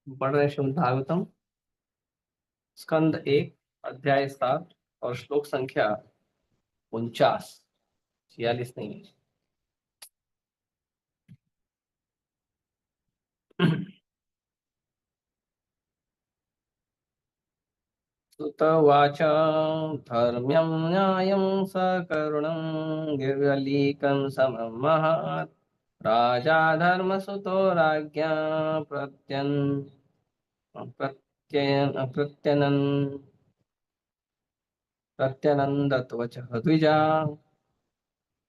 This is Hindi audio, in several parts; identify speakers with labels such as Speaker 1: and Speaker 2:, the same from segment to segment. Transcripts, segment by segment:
Speaker 1: पढ़ रहे श्रीमद् भागवतम स्कंद 1 अध्याय 7 और श्लोक संख्या 49। 46 नहीं है। सुत उवाच धर्म्यं न्यायं सकरुणं निर्व्यलीकं समं महत् राजा धर्मसुतो राज्ञा प्रत्यनन् प्रत्यनन्दत्वचः द्विजा।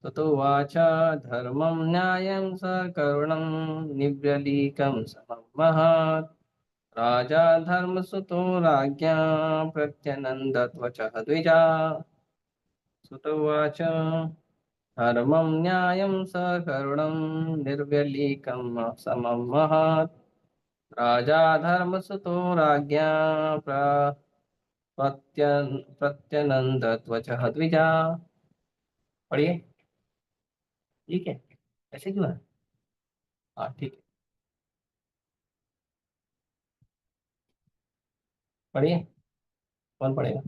Speaker 1: ततोवाच धर्मं न्यायं सकरुणं निव्यलीकं समं महत् राजा धर्मसुतो राज्ञा प्रत्यनन्दत्वचः द्विजा। सुतोवाच धर्मं न्यायं सकरुणं निर्व्यलीकं समं महत् राजा धर्मसुतो राज्ञा प्रत्यनन्दत्वचः द्विजा। पढ़िए। ठीक है, ऐसे क्यों है? हाँ ठीक है, पढ़िए। कौन पढ़ेगा?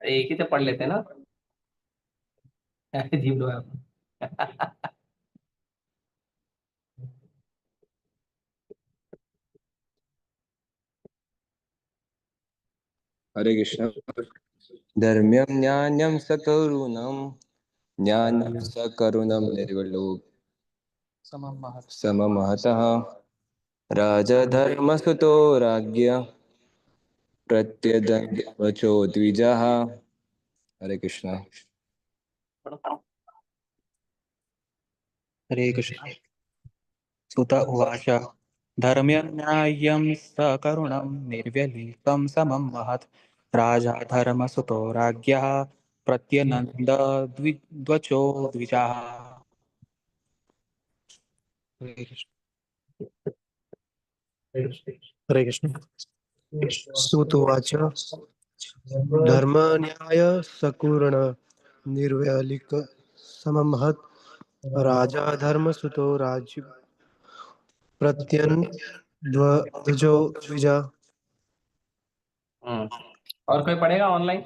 Speaker 1: एक ही तो पढ़ लेते हैं ना। जीव लो आप।
Speaker 2: हरे कृष्ण। धर्म्यं न्यायं सकरुणं ज्ञानं सकरुणं निर्विलोक सममहतः राजधर्मसुतो राज्ञ प्रत्यदवचो द्विजः। हरे कृष्ण।
Speaker 3: हरे कृष्ण। सुत उवाच धर्म्यन्याय्यं सकरुणं निर्व्यलीकं समं महत् राजा धर्मसुतो राज्ञः प्रत्यनन्दद्विद्वचो द्विजाः। हरे कृष्ण।
Speaker 4: हरे कृष्ण। सूत उवाच धर्मन्याय सकूर्ण निर्व्यालिक सममहत् राजा धर्मसुतो राज्य प्रत्यन्वजो द्विजा।
Speaker 1: और कोई पढ़ेगा ऑनलाइन?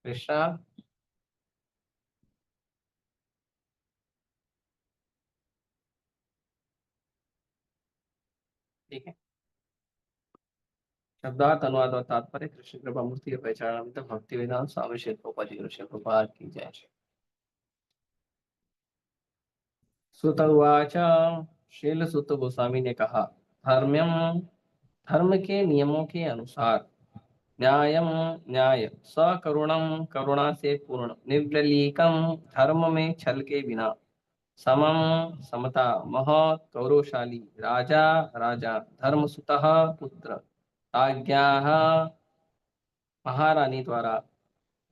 Speaker 1: कृष्णा। ठीक है। शब्दार्थ अनुवाद और तात्पर्य कृष्ण कृपा मूर्ति पहचान भक्ति वेदांत स्वामी श्री प्रभुपाद श्री प्रभुपाद की जय। सुत उवाच शील सुत गोस्वामी ने कहा, धर्म्यम धर्म के नियमों के अनुसार, न्यायम न्याय, सकरुणम करुणा से पूर्ण, निर्व्यलीकम धर्म में छल के बिना, समम समता, महत् गौरवशाली, राजा राजा, धर्मसुतः पुत्र, राज्ञाः महारानी द्वारा,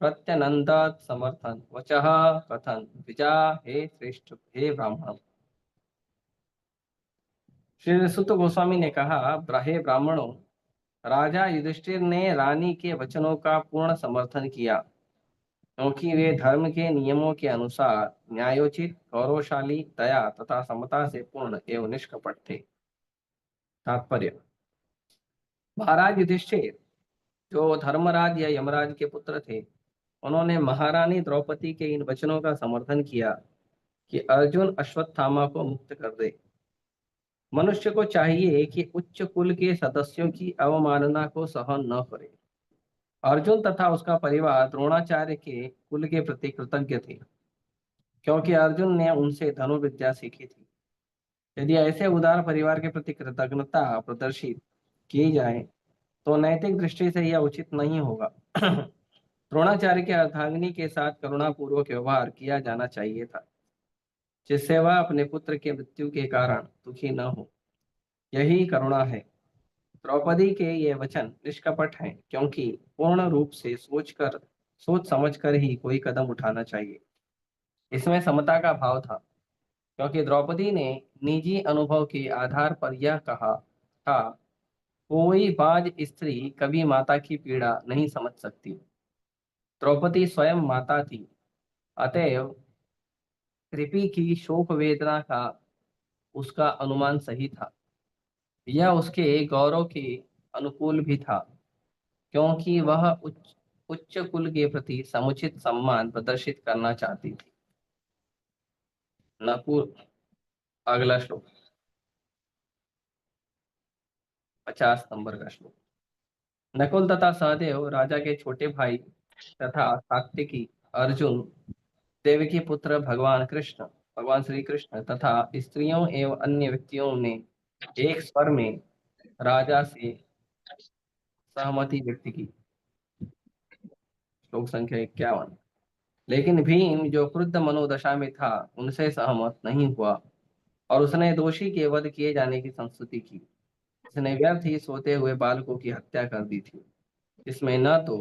Speaker 1: प्रत्यनंदत समर्थन, वचः कथन, द्विजा हे श्रेष्ठ, हे ब्राह्मण। श्री सुत गोस्वामी ने कहा, हे ब्राह्मणों, राजा युधिष्ठिर ने रानी के वचनों का पूर्ण समर्थन किया, क्योंकि वे धर्म के नियमों के अनुसार न्यायोचित, गौरवशाली, दया तथा समता से पूर्ण एवं निष्कपट थे। तात्पर्य, महाराज युधिष्ठिर जो धर्मराज या यमराज के पुत्र थे, उन्होंने महारानी द्रौपदी के इन वचनों का समर्थन किया कि अर्जुन अश्वत्थामा को मुक्त कर दे। मनुष्य को चाहिए कि उच्च कुल के सदस्यों की अवमानना को सहन न करे। अर्जुन तथा उसका परिवार द्रोणाचार्य के कुल के प्रति कृतज्ञ थे, क्योंकि अर्जुन ने उनसे धनुर्विद्या सीखी थी। यदि ऐसे उदार परिवार के प्रति कृतज्ञता प्रदर्शित की जाए तो नैतिक दृष्टि से यह उचित नहीं होगा। द्रोणाचार्य के अर्धांगिनी के साथ करुणापूर्वक व्यवहार किया जाना चाहिए था, जिससे वह अपने पुत्र के मृत्यु के कारण दुखी न हो। यही करुणा है। द्रौपदी के ये वचन निष्कपट हैं, क्योंकि पूर्ण रूप से सोच समझकर ही कोई कदम उठाना चाहिए। इसमें समता का भाव था, क्योंकि द्रौपदी ने निजी अनुभव के आधार पर यह कहा था, कोई बाज स्त्री कभी माता की पीड़ा नहीं समझ सकती। द्रौपदी स्वयं माता थी, अतएव कृपि की शोक वेदना का उसका अनुमान सही था। यह उसके गौरव के अनुकूल भी था, क्योंकि वह उच्च कुल के प्रति समुचित सम्मान प्रदर्शित करना चाहती थी। नकुल, अगला श्लोक 50 नंबर का श्लोक। नकुल तथा सहदेव, राजा के छोटे भाई, तथा सात्विकी अर्जुन, देवकी पुत्र भगवान श्री कृष्ण तथा स्त्रियों एवं अन्य व्यक्तियों ने एक स्वर में राजा से सहमति व्यक्त की। श्लोक संख्या 51। लेकिन भीम, जो क्रुद्ध मनोदशा में था, उनसे सहमत नहीं हुआ और उसने दोषी के वध किए जाने की संस्तुति की। उसने व्यर्थ ही सोते हुए बालकों की हत्या कर दी थी, जिसमें न तो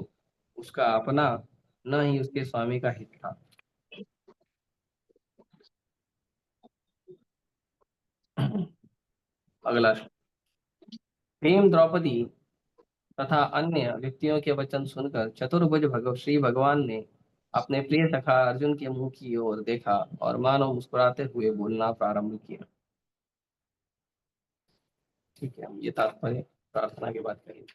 Speaker 1: उसका अपना न ही उसके स्वामी का हित था। अगला श्लोक। भीम, द्रौपदी तथा अन्य व्यक्तियों के वचन सुनकर चतुर्भुज श्री भगवान ने अपने प्रिय सखा अर्जुन के मुंह की ओर देखा और मानो मुस्कुराते हुए बोलना प्रारंभ किया। ठीक है, हम ये तात्पर्य प्रार्थना के बाद करेंगे।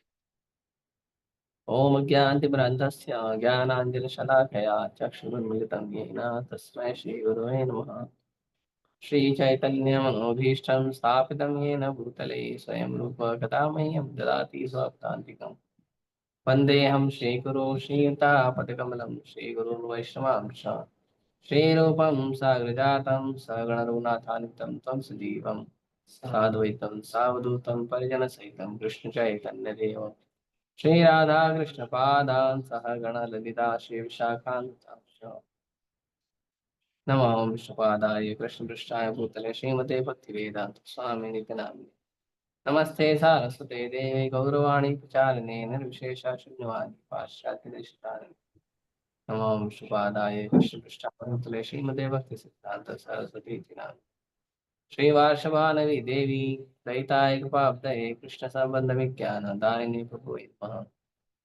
Speaker 1: ओम ज्ञानतिमिरान्धस्य ज्ञानाञ्जनशलाकया चक्षुरुन्मिलितं येन तस्मै श्रीगुरवे नमः। श्रीचैतन्यमनोभीष्टं स्थापितं येन भूतले स्वयं रूप कदा मह्यं ददाति स्वपदान्तिकम्। वन्देऽहं श्रीगुरो श्रीयुतापदकमलं श्रीगुरुन् वैष्णवांश श्रीरूपं साग्रजातं सगणरघुनाथान्वितं तं सजीवं साद्वैतं सावधूतं परिजनसहितं कृष्णचैतन्यदेवं श्रीराधाकृष्णपादान् सह गणललिता श्रीविशाखान्वितांश्च नमो विष्णुपादाय कृष्णपृष्ठाय भूतले श्रीमते भक्तिवेदान्त स्वामी नित्यानंद। नमस्ते सारस्वते देवे गौरवाणी प्रचारिणे निर्विशेष शून्यवादी पाश्चात्य नमो विष्णुपादाय कृष्णपृष्ठाय भूतले श्रीमते भक्ति सिद्धांत सरस्वती नाम श्रीवार्षभानवी देवी दयिताय कृपाब्धये कृष्ण संबंध विज्ञान दारिणी प्रभुवे नमः।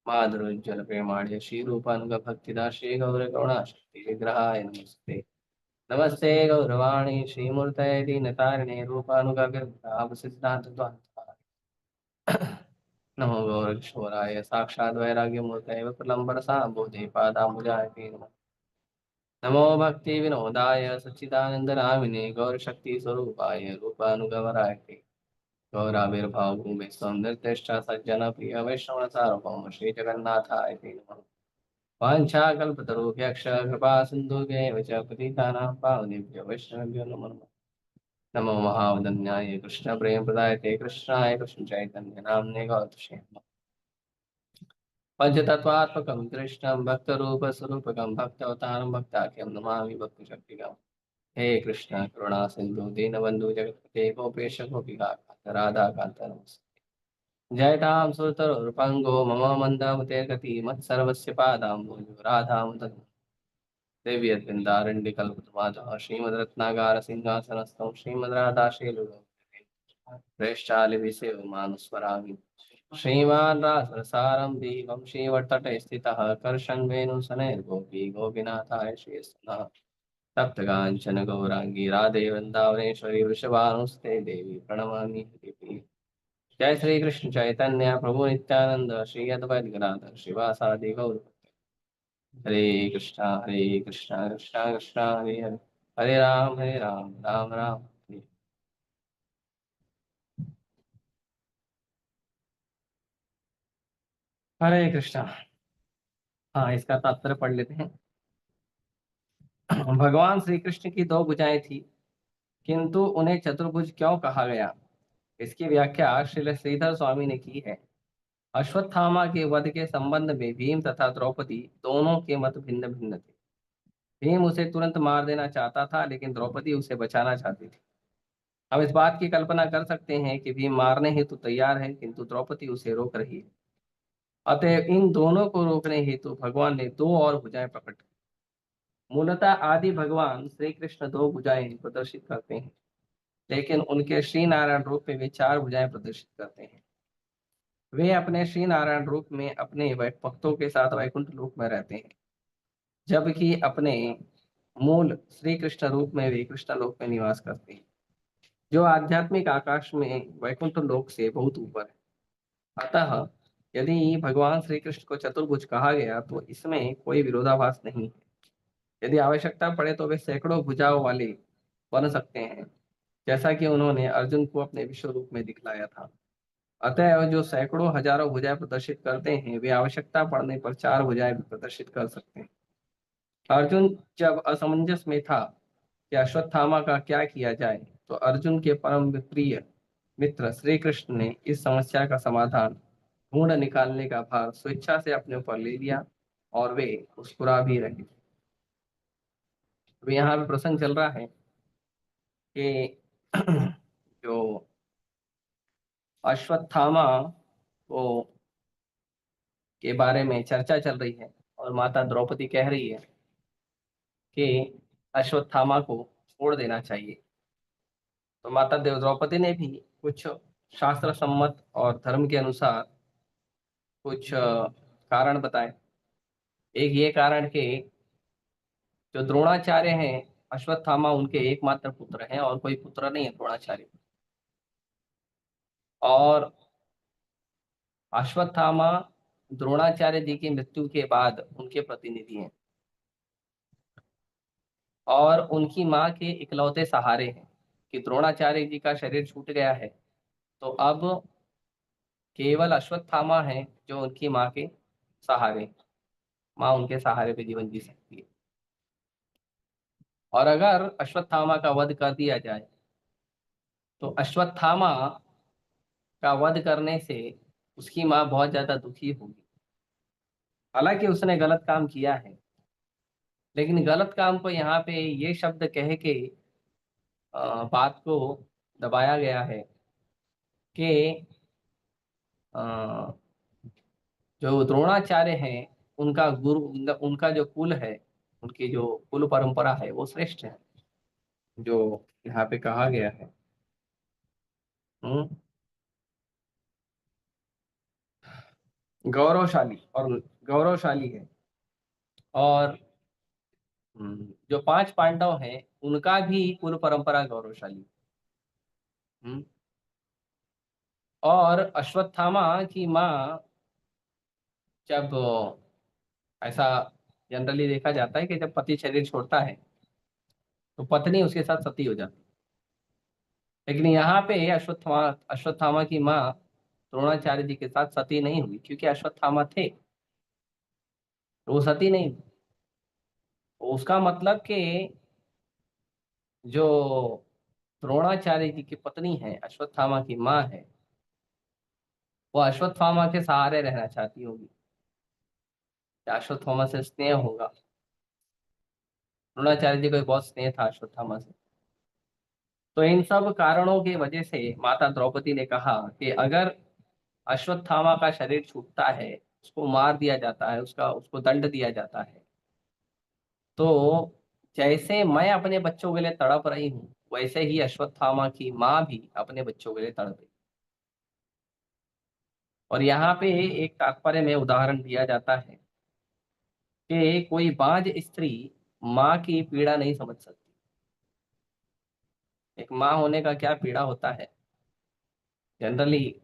Speaker 1: माधुरोज्ज्वल प्रेमाढ्य श्रीरूपानुग भक्तिदा श्री गौर करुणा शक्ति विग्रहाय नमस्ते। नमस्ते गौरवाणी श्रीमूर्तये दीनतारिणे रूपानुग सिद्धांत नमो गौरकिशोराय साक्षात् वैराग्यमूर्तये प्रलम्बरसाम्बोधे पादाम्बुजाय नमः। नमो भक्ति विनोदाय सच्चिदानन्दनामिने गौरशक्तिस्वरूपाय रूपानुगवराय गौराविर्भाव भूमि सौन्दर्यष्टा सज्जन प्रिय वैष्णव सार्वभौम श्री जगन्नाथाय ते नमः। वाञ्छाकल्पतरुभ्यश्च कृपा सिन्धुभ्यैव च पतितानां पावनेभ्यो वैष्णवेभ्यो नमो नमः। नमो महावदन्याय कृष्ण प्रेम प्रदायते कृष्णाय कृष्ण चैतन्य नाम्ने गौतमे पंचतत्वात्मकं कृष्णं भक्तरूपस्वरूपकं भक्तवतारं भक्ताख्यं नमामि भक्तशक्तिकम्। हे कृष्ण करुणा सिंधु दीनबंधु जगत्पते गोपेश गोपिका राधा कांत नमस्ते। जयतां सुरतरुर्पङ्गो मम मन्दमतेर्गति मत्सर्वस्य पादाम्बोजो राधामुदं देव्यद्वृन्दारण्यकल्पद्रुमाधः श्रीमद्रत्नागार सिंहासनस्थं श्रीमद्राधाशीलुगं प्रेष्ठालिभिसेवमानुस्मरामि। श्रीमान् रासरसारं देवं श्रीवत्तटे स्थितः कर्षन् वेणुसनैर्गोपी गोपीनाथाय श्रीस्तनः तप्तकाञ्चन गौरांगी राधे वृंदावनेश्वरी वृषभानुस्ते देवी प्रणमामि हरिप्रिये। जय श्री कृष्ण चैतन्य प्रभु नित्यानंद श्री अद्वैत गदाधर श्रीवासादि गौर हरे कृष्णा कृष्णा कृष्णा हरे हरे हरे राम राम राम हरे। हरे कृष्णा। हाँ, इसका तात्पर्य पढ़ लेते हैं। भगवान श्री कृष्ण की दो भुजाएं थी, किंतु उन्हें चतुर्भुज क्यों कहा गया, इसकी व्याख्या श्रील श्रीधर स्वामी ने की है। अश्वत्थामा के वध के संबंध में भीम तथा द्रौपदी दोनों के मत भिन्न भिन्न थे। भीम उसे तुरंत मार देना चाहता था, लेकिन द्रौपदी उसे बचाना चाहती थी। हम इस बात की कल्पना कर सकते हैं कि भीम मारने हेतु तैयार है, किंतु द्रौपदी उसे रोक रही है। अतः इन दोनों को रोकने हेतु भगवान ने दो और भुजाएं प्रकट की। मूलतः आदि भगवान श्री कृष्ण दो भुजाएं प्रदर्शित करते हैं, लेकिन उनके श्री नारायण रूप में वे चार भुजाएं प्रदर्शित करते हैं। वे अपने श्री नारायण रूप में अपने भक्तों के साथ वैकुंठ लोक में रहते हैं, जबकि अपने मूल श्री कृष्ण रूप में वे कृष्ण लोक में निवास करते हैं, जो आध्यात्मिक आकाश में वैकुंठ लोक से बहुत ऊपर है। अतः यदि भगवान श्री कृष्ण को चतुर्भुज कहा गया तो इसमें कोई विरोधाभास नहीं है। यदि आवश्यकता पड़े तो वे सैकड़ों भुजाओं वाले बन सकते हैं, जैसा कि उन्होंने अर्जुन को अपने विश्व रूप में दिखलाया था। अतः जो सैकड़ों हजारों भुजाएं प्रदर्शित करते हैं, वे आवश्यकता पड़ने पर चार भुजाएं भी प्रदर्शित कर सकते हैं। अर्जुन जब असमंजस में था कि अश्वत्थामा का क्या किया जाए, तो अर्जुन के परम प्रिय मित्र श्री कृष्ण ने इस समस्या का समाधान ढूंढ निकालने का भार स्वेच्छा से अपने ऊपर ले लिया और वे मुस्कुरा भी रहे। तो यहाँ पे प्रसंग चल रहा है कि जो अश्वत्थामा को के बारे में चर्चा चल रही है और माता द्रौपदी कह रही है कि अश्वत्थामा को छोड़ देना चाहिए। तो माता देव द्रौपदी ने भी कुछ शास्त्र सम्मत और धर्म के अनुसार कुछ कारण बताए। एक ये कारण कि जो द्रोणाचार्य हैं, अश्वत्थामा उनके एकमात्र पुत्र हैं और कोई पुत्र नहीं है द्रोणाचार्य। और अश्वत्थामा द्रोणाचार्य जी की मृत्यु के बाद उनके प्रतिनिधि हैं और उनकी माँ के इकलौते सहारे हैं कि द्रोणाचार्य जी का शरीर छूट गया है, तो अब केवल अश्वत्थामा है जो उनकी माँ के सहारे, माँ उनके सहारे पे जीवन जी सकती है। और अगर अश्वत्थामा का वध कर दिया जाए तो अश्वत्थामा का वध करने से उसकी माँ बहुत ज्यादा दुखी होगी। हालांकि उसने गलत काम किया है, लेकिन गलत काम को यहाँ पे ये शब्द कह के बात को दबाया गया है कि अ, जो द्रोणाचार्य हैं उनका गुरु, उनका जो कुल है, उनकी जो कुल परंपरा है वो श्रेष्ठ है, जो यहाँ पे कहा गया है। हम्म, गौरवशाली और गौरवशाली है। और जो पांच पांडव हैं उनका भी कुल परंपरा गौरवशाली। हम्म, और अश्वत्थामा की माँ, जब ऐसा जनरली देखा जाता है कि जब पति शरीर छोड़ता है तो पत्नी उसके साथ सती हो जाती है, लेकिन यहाँ पे अश्वत्थामा की माँ द्रोणाचार्य जी के साथ सती नहीं हुई क्योंकि अश्वत्थामा थे, तो वो सती नहीं हुई। तो उसका मतलब कि जो द्रोणाचार्य जी की पत्नी है, अश्वत्थामा की माँ है, वो अश्वत्थामा के सहारे रहना चाहती होगी या अश्वत्थामा से स्नेह होगा। द्रोणाचार्य जी को भी बहुत स्नेह था अश्वत्थामा से। तो इन सब कारणों की वजह से माता द्रौपदी ने कहा कि अगर अश्वत्थामा का शरीर छूटता है, उसको मार दिया जाता है, उसको दंड दिया जाता है, तो जैसे मैं अपने बच्चों के लिए तड़प रही हूँ, वैसे ही अश्वत्थामा की माँ भी अपने बच्चों के लिए तड़प रही। और यहाँ पे एक तात्पर्य में उदाहरण दिया जाता है कि कोई बांझ स्त्री माँ की पीड़ा नहीं समझ सकती। एक माँ होने का क्या पीड़ा होता है। जनरली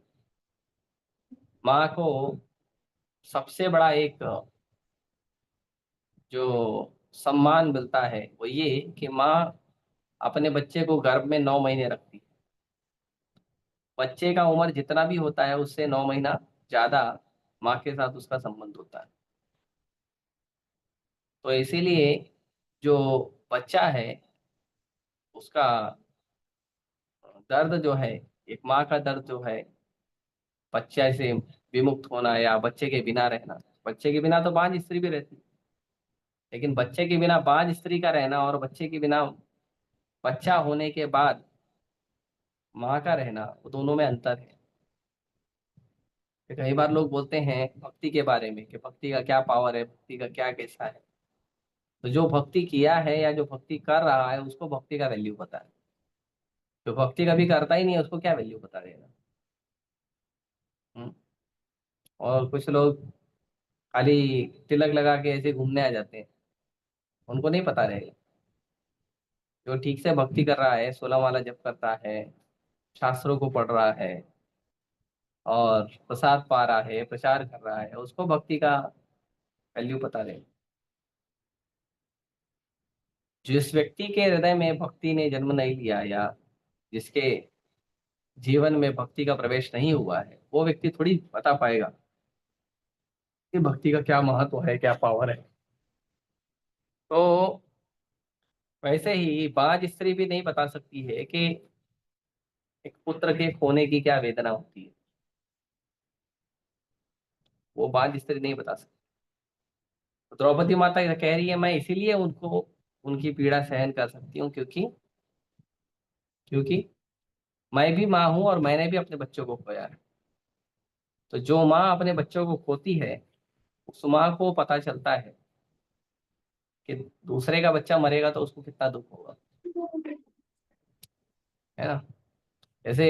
Speaker 1: माँ को सबसे बड़ा एक जो सम्मान मिलता है वो ये कि माँ अपने बच्चे को गर्भ में 9 महीने रखती है। बच्चे का उम्र जितना भी होता है उससे 9 महीना ज्यादा माँ के साथ उसका संबंध होता है। तो इसीलिए जो बच्चा है उसका दर्द जो है, एक माँ का दर्द जो है, बच्चे से विमुक्त होना या बच्चे के बिना रहना। बच्चे के बिना तो बांझ स्त्री भी रहती है, लेकिन बच्चे के बिना बांझ स्त्री का रहना और बच्चे के बिना बच्चा होने के बाद माँ का रहना, वो दोनों में अंतर है। कि कई बार लोग बोलते हैं भक्ति के बारे में कि भक्ति का क्या पावर है, भक्ति का क्या कैसा है। तो जो भक्ति किया है या जो भक्ति कर रहा है उसको भक्ति का वैल्यू पता है। जो भक्ति कभी करता ही नहीं है उसको क्या वैल्यू बता देगा। हम्म? और कुछ लोग खाली तिलक लगा के ऐसे घूमने आ जाते हैं, उनको नहीं पता रहेगा। जो ठीक से भक्ति कर रहा है, 16 माला जप करता है, शास्त्रों को पढ़ रहा है और प्रसाद पा रहा है, प्रचार कर रहा है, उसको भक्ति का वैल्यू पता रहेगा। जिस व्यक्ति के हृदय में भक्ति ने जन्म नहीं लिया या जिसके जीवन में भक्ति का प्रवेश नहीं हुआ है, वो व्यक्ति थोड़ी बता पाएगा कि भक्ति का क्या महत्व है, क्या पावर है। तो वैसे ही बाज स्त्री भी नहीं बता सकती है कि एक पुत्र के खोने की क्या वेदना होती है। वो बाज स्त्री नहीं बता सकती। तो द्रौपदी माता कह रही है मैं इसीलिए उनको उनकी पीड़ा सहन कर सकती हूँ क्योंकि क्योंकि मैं भी माँ हूं और मैंने भी अपने बच्चों को खोया है। तो जो माँ अपने बच्चों को खोती है उस माँ को पता चलता है कि दूसरे का बच्चा मरेगा तो उसको कितना दुख होगा, है ना। जैसे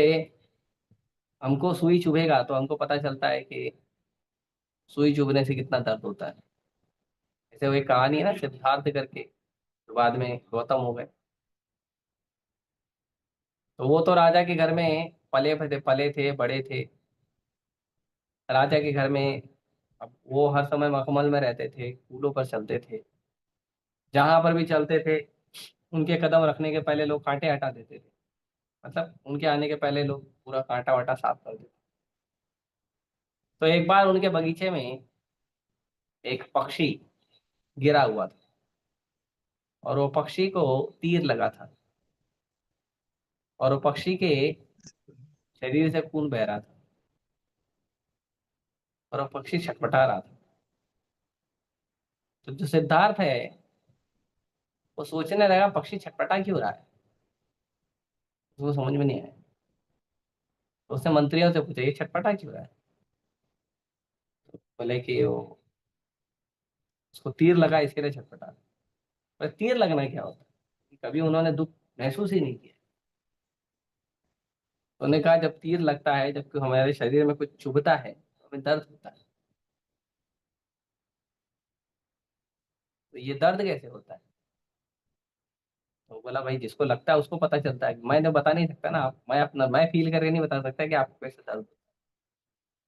Speaker 1: हमको सुई चुभेगा तो हमको पता चलता है कि सुई चुभने से कितना दर्द होता है। जैसे वो एक कहानी है ना सिद्धार्थ करके, जो बाद में गौतम हो गए। तो वो तो राजा के घर में पले थे, बड़े थे राजा के घर में। अब वो हर समय मखमल में रहते थे, फूलों पर चलते थे, जहां पर भी चलते थे उनके कदम रखने के पहले लोग कांटे हटा देते थे। मतलब उनके आने के पहले लोग पूरा कांटा वाटा साफ कर देते। तो एक बार उनके बगीचे में एक पक्षी गिरा हुआ था और वो पक्षी को तीर लगा था और वो पक्षी के शरीर से खून बह रहा था और वो पक्षी छटपटा रहा था। तो जो सिद्धार्थ है वो सोचने लगा पक्षी छटपटा क्यों रहा है, उसको समझ में नहीं आया। तो उसने मंत्रियों से पूछा ये छटपटा क्यों रहा है। बोले कि वो उसको तीर लगा इसके लिए छटपटा रहा है। पर तीर लगना क्या होता है, कभी उन्होंने दुख महसूस ही नहीं किया। तो उन्होंने कहा जब तीर लगता है, जब हमारे शरीर में कुछ चुभता है तो हमें दर्द होता है। तो ये दर्द कैसे होता है। तो बोला भाई जिसको लगता है उसको पता चलता है, मैं तो बता नहीं सकता ना। मैं फील करके नहीं बता सकता कि आपको कैसे दर्द होता है।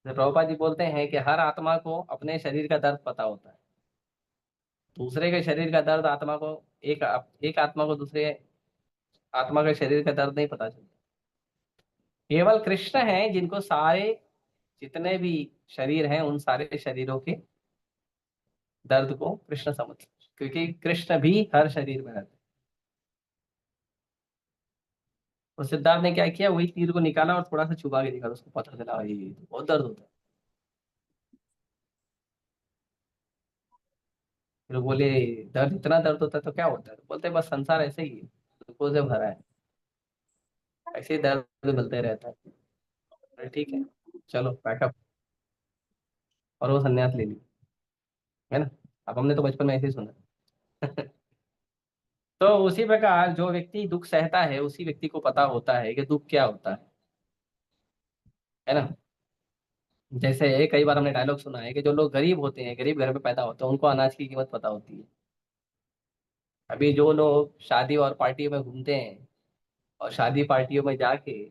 Speaker 1: तो प्रभुपाद जी बोलते हैं कि हर आत्मा को अपने शरीर का दर्द पता होता है, दूसरे के शरीर का दर्द आत्मा को एक आत्मा को दूसरे आत्मा के शरीर का दर्द नहीं पता चलता। केवल कृष्ण हैं जिनको सारे जितने भी शरीर हैं उन सारे शरीरों के दर्द को कृष्ण समझते हैं, क्योंकि कृष्ण भी हर शरीर में रहते हैं। तो सिद्धार्थ ने क्या किया, वही तीर को निकाला और थोड़ा सा छुपा के देखा तो उसको पता चला ये तो बहुत दर्द होता है। फिर वो बोले दर्द इतना दर्द होता है तो क्या होता है। तो बोलते हैं, बस संसार ऐसे ही है, दुखों से भरा है, ऐसे ही दर्द मिलते रहता है। अरे ठीक है, चलो बैकअप। और वो संन्यास ले ली, है ना। अब हमने तो बचपन में ऐसे ही सुना। तो उसी प्रकार जो व्यक्ति दुख सहता है उसी व्यक्ति को पता होता है कि दुख क्या होता है ना। जैसे कई बार हमने डायलॉग सुना है कि जो लोग गरीब होते हैं, गरीब घर में पैदा होते हैं, उनको अनाज की कीमत पता होती है। अभी जो लोग शादी और पार्टी में घूमते हैं और शादी पार्टियों में जाके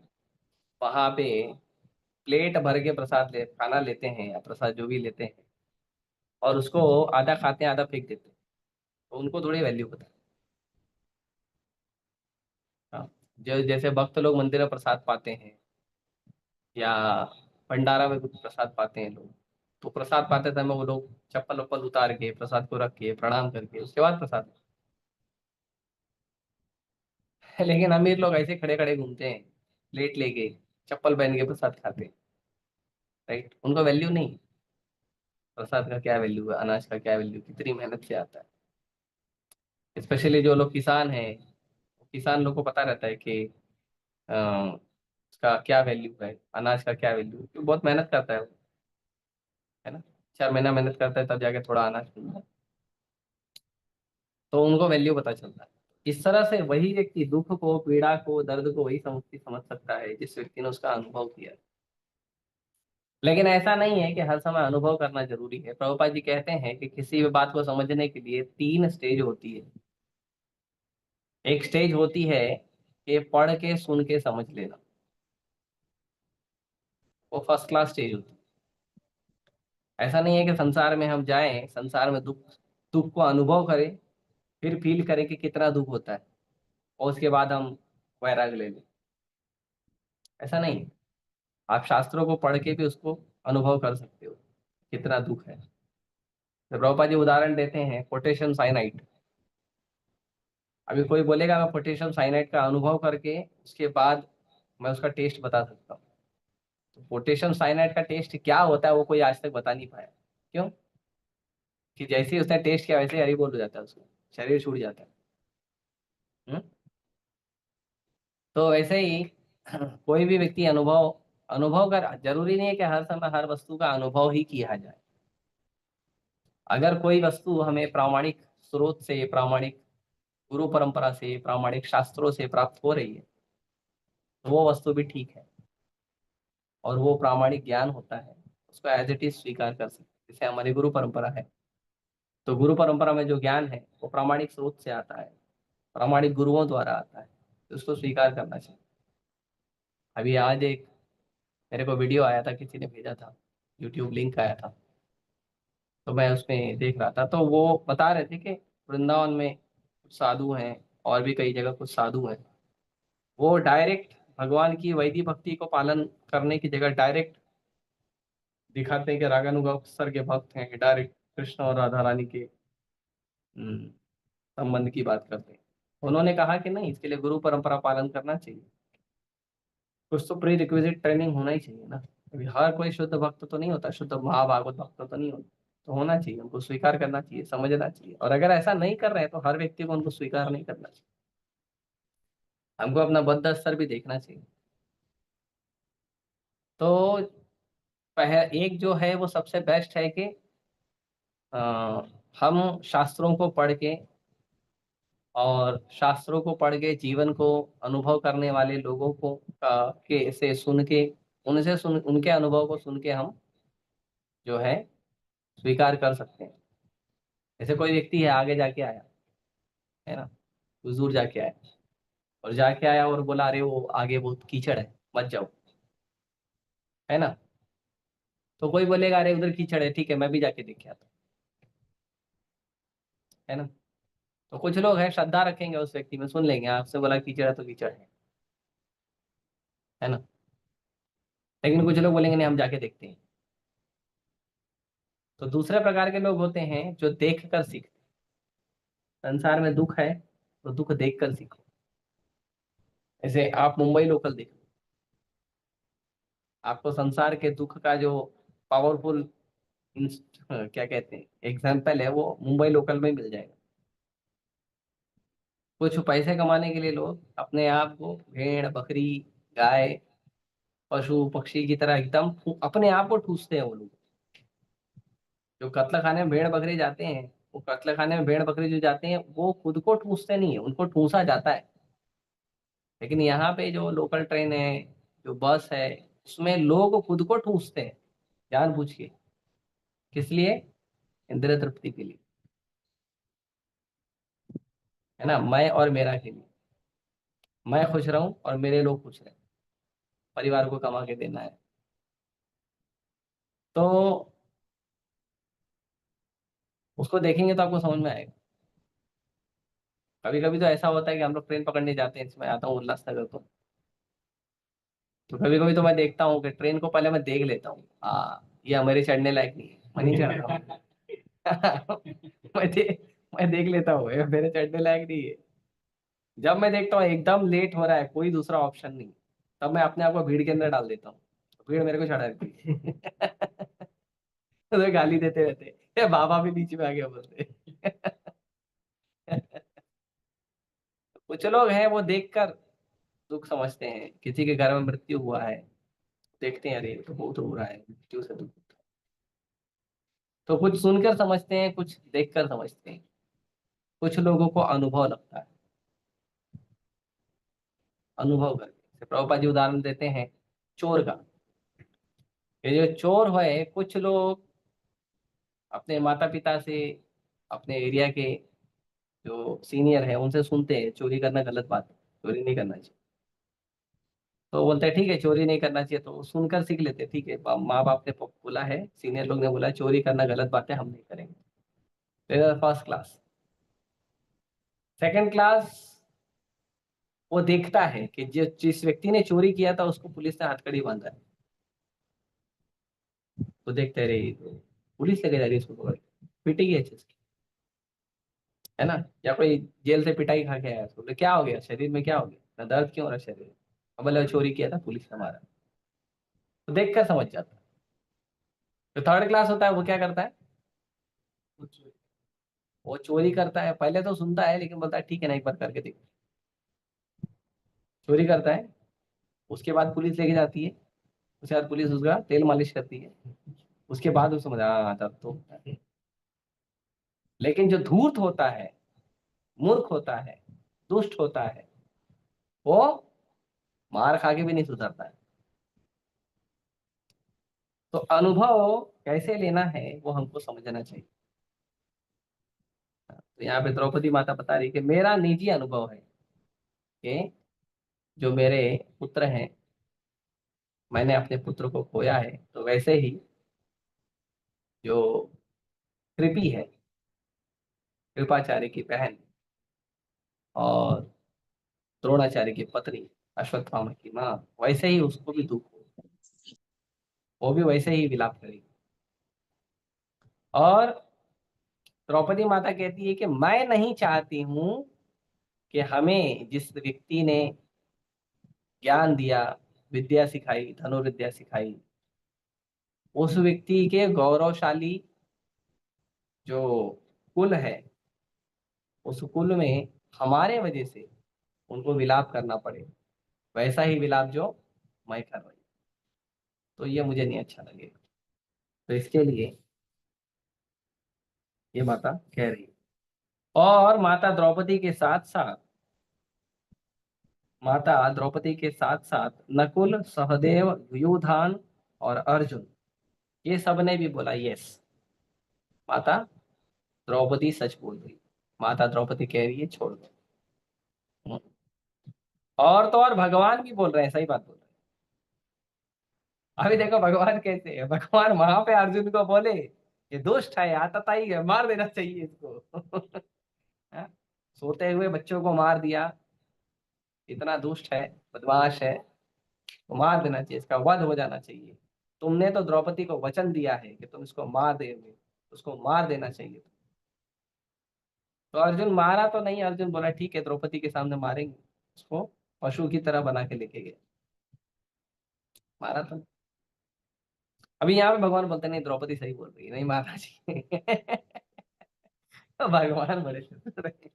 Speaker 1: वहां पे प्लेट भर के प्रसाद ले खाना लेते हैं या प्रसाद जो भी लेते हैं और उसको आधा खाते हैं आधा फेंक देते हैं, तो उनको थोड़ी वैल्यू पता है। हाँ, जो जैसे भक्त लोग मंदिर में प्रसाद पाते हैं या भंडारा में कुछ प्रसाद पाते हैं लोग, तो प्रसाद पाते समय वो लोग चप्पल वप्पल उतार के प्रसाद को रख के प्रणाम करके उसके बाद प्रसाद। लेकिन अमीर लोग ऐसे खड़े खड़े घूमते हैं प्लेट लेके, चप्पल पहन के प्रसाद खाते हैं। राइट, उनको वैल्यू नहीं। प्रसाद का क्या वैल्यू है, अनाज का क्या वैल्यू, कितनी मेहनत से आता है। स्पेशली जो लोग किसान हैं, किसान लोग को पता रहता है कि उसका क्या वैल्यू है, अनाज का क्या वैल्यू है, क्योंकि बहुत मेहनत करता है वो, है ना, 4 महीना मेहनत करता है तब जाके थोड़ा अनाज मिलता है, तो उनको वैल्यू पता चलता है। इस तरह से वही व्यक्ति दुख को, पीड़ा को, दर्द को वही समझ सकता है जिस व्यक्ति ने उसका अनुभव किया। लेकिन ऐसा नहीं है कि हर समय अनुभव करना जरूरी है। प्रभुपाद जी कहते हैं कि किसी भी बात को समझने के लिए 3 स्टेज होती है। एक स्टेज होती है कि पढ़ के सुन के समझ लेना, वो फर्स्ट क्लास स्टेज होती है। ऐसा नहीं है कि संसार में हम जाएं, संसार में दुख दुख को अनुभव करें, फिर फील करें कि कितना दुख होता है और उसके बाद हम वैराग्य ले लें। ऐसा नहीं है। आप शास्त्रों को पढ़ के भी उसको अनुभव कर सकते हो कितना दुख है। तो प्रभुपाद जी उदाहरण देते हैं पोटेशियम साइनाइड। अभी कोई बोलेगा मैं पोटेशियम साइनाइड का अनुभव करके उसके बाद मैं उसका टेस्ट बता सकता हूँ। तो पोटेशियम साइनाइड का टेस्ट क्या होता है वो कोई आज तक बता नहीं पाया। क्यों? कि जैसे ही उसने टेस्ट किया वैसे ही हरी बोल हो जाता है, उसको शरीर छूट जाता है। हम्म? तो वैसे ही कोई भी व्यक्ति अनुभव अनुभव कर, जरूरी नहीं है कि हर समय हर वस्तु का अनुभव ही किया जाए। अगर कोई वस्तु हमें प्रामाणिक स्रोत से, प्रामाणिक गुरु परंपरा से, प्रामाणिक शास्त्रों से प्राप्त हो रही है तो वो वस्तु भी ठीक है और वो प्रामाणिक ज्ञान होता है, उसको एज इट इज स्वीकार कर सकते हैं। जैसे हमारी गुरु परंपरा है, तो गुरु परंपरा में जो ज्ञान है वो प्रामाणिक स्रोत से आता है, प्रामाणिक गुरुओं द्वारा आता है, तो उसको स्वीकार करना चाहिए। अभी आज एक मेरे को वीडियो आया था, किसी ने भेजा था, यूट्यूब लिंक आया था, तो मैं उसमें देख रहा था, तो वो बता रहे थे कि वृंदावन में कुछ साधु हैं और भी कई जगह कुछ साधु हैं, वो डायरेक्ट भगवान की वैदिक भक्ति को पालन करने की जगह डायरेक्ट दिखाते हैं कि रागानुगा सर के भक्त हैं, डायरेक्ट कृष्ण और राधा रानी के हम्म, संबंध की बात करते हैं। उन्होंने कहा कि नहीं, इसके लिए गुरु परंपरा पालन करना चाहिए, कुछ तो प्री रिक्विजिट ट्रेनिंग होना ही चाहिए ना। अभी हर कोई शुद्ध भक्त तो नहीं होता, शुद्ध महाभागवत भक्त तो नहीं होता, तो होना चाहिए, उनको स्वीकार करना चाहिए, समझना चाहिए। और अगर ऐसा नहीं कर रहे हैं तो हर व्यक्ति को उनको स्वीकार नहीं करना चाहिए, हमको अपना बद्ध स्तर भी देखना चाहिए। तो एक जो है वो सबसे बेस्ट है कि अ, हम शास्त्रों को पढ़ के, और शास्त्रों को पढ़ के जीवन को अनुभव करने वाले लोगों को के से सुन के, उनके अनुभव को सुन के हम जो है स्वीकार कर सकते हैं। जैसे कोई व्यक्ति है आगे जाके आया, है ना, कुछ दूर जाके आया और जाके आया और बोला अरे वो आगे बहुत कीचड़ है, मत जाओ, है ना। तो कोई बोलेगा अरे उधर कीचड़ है, ठीक है मैं भी जाके देख के आता हूं, है ना। तो कुछ लोग हैं श्रद्धा रखेंगे उस व्यक्ति में, सुन लेंगे, आपसे बोला कीचड़ है तो कीचड़ है ना। लेकिन कुछ लोग बोलेंगे नहीं हम जाके देखते हैं। तो दूसरे प्रकार के लोग होते हैं जो देख कर सीखते हैं। संसार में दुख है तो दुख देख कर सीखो। जैसे आप मुंबई लोकल देखो, आपको संसार के दुख का जो पावरफुल क्या कहते हैं एग्जाम्पल है वो मुंबई लोकल में मिल जाएगा। कुछ पैसे कमाने के लिए लोग अपने आप को भेड़, बकरी, गाय, पशु पक्षी की तरह एकदम अपने आप को ठूसते हैं वो लोग। जो कत्ल खाने में भेड़ बकरी जाते हैं, वो कत्ल खाने में भेड़ बकरी जो जाते हैं वो खुद को ठूसते नहीं है, उनको ठूसा जाता है। लेकिन यहाँ पे जो लोकल ट्रेन है, जो बस है, उसमें लोग खुद को ठूसते हैं जानबूझ के। किस लिए? इंद्रिय तृप्ति के लिए, है ना, मैं और मेरा के लिए। मैं खुश रहूं और मेरे लोग खुश रहें, परिवार को कमा के देना है। तो उसको देखेंगे तो आपको समझ में आएगा। कभी कभी तो ऐसा होता है कि हम लोग ट्रेन पकड़ने जाते हैं, इसमें आता हूँ उल्लासनगर, तो कभी कभी तो मैं देखता हूँ कि ट्रेन को पहले मैं देख लेता हूँ, हाँ ये मेरे चढ़ने लायक नहीं है, मैं नहीं चढ़ता हूँ। मैं देख लेता हूँ ये मेरे चढ़ने लायक नहीं है। जब मैं देखता हूँ एकदम लेट हो रहा है, कोई दूसरा ऑप्शन नहीं, तब मैं अपने आप को भीड़ के अंदर डाल देता हूँ, भीड़ मेरे को चढ़ा देती है। तो गाली देते रहते, ये बाबा भी बीच में आ गया बोलते। कुछ लोग हैं वो देखकर दुख समझते हैं। किसी के घर में मृत्यु हुआ है, देखते हैं अरे ये तो बहुत रो रहा है, मृत्यु से दुख होता है। तो कुछ सुनकर समझते हैं, कुछ देखकर समझते हैं, कुछ लोगों को अनुभव लगता है, अनुभव करके। जैसे प्रभुपाद जी उदाहरण देते हैं चोर का। ये जो चोर है, कुछ लोग अपने माता पिता से, अपने एरिया के जो सीनियर है उनसे सुनते हैं चोरी करना गलत बात है, चोरी नहीं करना चाहिए। तो बोलते हैं ठीक है चोरी नहीं करना चाहिए, तो सुनकर सीख लेते हैं, ठीक है माँ बाप ने बोला है, सीनियर लोग ने बोला है चोरी करना गलत बात है, हम नहीं करेंगे। First class. सेकंड क्लास, वो देखता है कि जिस व्यक्ति ने चोरी किया था उसको पुलिस ने हथकड़ी बांधा है, तो देखते रहे तो पुलिस लेके जा रही है उसको पकड़ के, पीटेगी अच्छे से, है ना। या कोई जेल से पिटाई खा के आया, उसको बोले, क्या हो गया शरीर में, क्या हो गया, ना दर्द क्यों हो रहा शरीर में, अब बोले चोरी किया था पुलिस ने मारा। तो देख कर समझ जाता है। जो थर्ड क्लास होता है वो क्या करता है, वो चोरी करता है, पहले तो सुनता है लेकिन बोलता है ठीक है ना एक बार करके देख। चोरी करता है, उसके बाद पुलिस लेके जाती है, उसके बाद पुलिस उसका तेल मालिश करती है, उसके बाद उसको समझ हाँ तब तो। लेकिन जो धूर्त होता है, मूर्ख होता है, दुष्ट होता है, वो मार खा के भी नहीं सुधरता है। तो अनुभव कैसे लेना है वो हमको समझना चाहिए। तो यहाँ पे द्रौपदी माता बता रही कि मेरा निजी अनुभव है कि जो मेरे पुत्र हैं, मैंने अपने पुत्र को खोया है, तो वैसे ही जो कृपि है, कृपाचार्य की बहन, और द्रोणाचार्य की पत्नी, अश्वत्थामा की माँ, वैसे ही उसको भी दुख हो, वो भी वैसे ही विलाप करेगी। और द्रौपदी माता कहती है कि मैं नहीं चाहती हूं कि हमें जिस व्यक्ति ने ज्ञान दिया, विद्या सिखाई, धनुर्विद्या सिखाई, उस व्यक्ति के गौरवशाली जो कुल है, उस कुल में हमारे वजह से उनको विलाप करना पड़े, वैसा ही विलाप जो मैं कर रही हूँ, तो ये मुझे नहीं अच्छा लगेगा। तो इसके लिए ये माता कह रही है। और माता द्रौपदी के साथ साथ नकुल, सहदेव, युयुधान और अर्जुन, ये सब ने भी बोला यस, माता द्रौपदी सच बोल रही। माता द्रौपदी कह रही है छोड़ दो। और तो और भगवान भी बोल रहे हैं, सही बात बोल रहे हैं। अभी देखो भगवान कैसे है, भगवान वहां पे अर्जुन को बोले ये दुष्ट है, आतताई है, मार देना चाहिए इसको। हाँ? सोते हुए बच्चों को मार दिया, इतना दुष्ट है, बदमाश है, तो मार देना चाहिए, इसका वध हो जाना चाहिए। तुमने तो द्रौपदी को वचन दिया है कि तुम इसको मार देंगे, उसको मार देना चाहिए। तो अर्जुन मारा तो नहीं, अर्जुन बोला ठीक है द्रौपदी के सामने मारेंगे, उसको पशु की तरह बना के लेके गए, मारा तो नहीं। अभी यहाँ पे भगवान बोलते नहीं द्रौपदी सही बोल रही है, नहीं मारना चाहिए। तो भगवान बड़े चतुर हैं।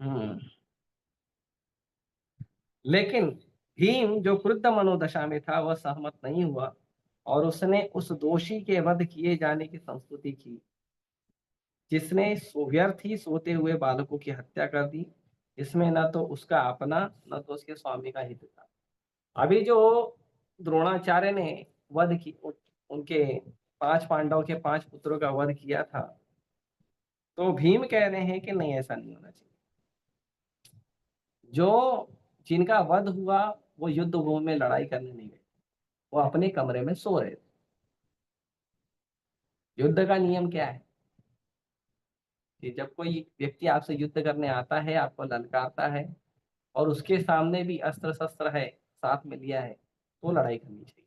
Speaker 1: हम्म। लेकिन भीम जो क्रुद्ध मनोदशा में था वह सहमत नहीं हुआ, और उसने उस दोषी के वध किए जाने की संस्तुति की जिसने व्यर्थ ही सोते हुए बालकों की हत्या कर दी। इसमें न तो उसका अपना न तो उसके स्वामी का हित था। अभी जो द्रोणाचार्य ने वध की, उनके 5 पांडव के 5 पुत्रों का वध किया था, तो भीम कह रहे हैं कि नहीं ऐसा नहीं होना चाहिए। जो जिनका वध हुआ वो युद्ध भूमि में लड़ाई करने नहीं गए, वो अपने कमरे में सो रहे थे। युद्ध का नियम क्या है कि जब कोई व्यक्ति आपसे युद्ध करने आता है, आपको ललकारता है, और उसके सामने भी अस्त्र शस्त्र है, साथ में लिया है, तो लड़ाई करनी चाहिए,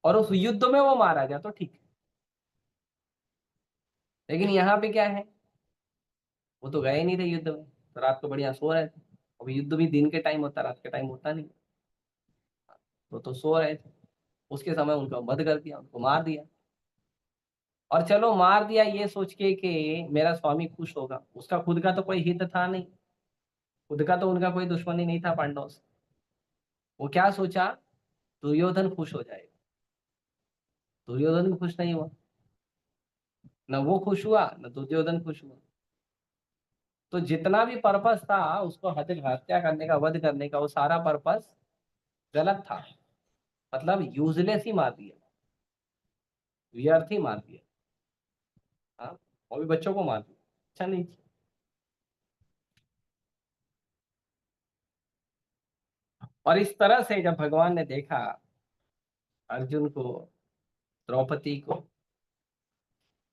Speaker 1: और उस युद्ध में वो मारा गया तो ठीक है। लेकिन यहाँ पे क्या है, वो तो गए नहीं थे युद्ध में, तो रात को बढ़िया सो रहे थे। अब युद्ध भी दिन के टाइम होता, रात के टाइम होता नहीं। तो सो रहे थे, उसके समय उनका वध कर दिया, उनको मार दिया। और चलो मार दिया ये सोच के कि मेरा स्वामी खुश होगा, उसका खुद का तो कोई हित था नहीं। खुद का तो उनका कोई दुश्मनी नहीं था पांडवों से। वो क्या सोचा, दुर्योधन खुश हो जाएगा। दुर्योधन भी खुश नहीं हुआ, न वो खुश हुआ न दुर्योधन खुश हुआ। तो जितना भी पर्पस था उसको हत्या करने का, वध करने का, वो सारा पर्पस गलत था। मतलब यूजलेस ही मार दिया, व्यर्थ ही मार दिया। हाँ, और भी बच्चों को मार दिया, अच्छा नहीं किया। और इस तरह से जब भगवान ने देखा अर्जुन को, द्रौपदी को,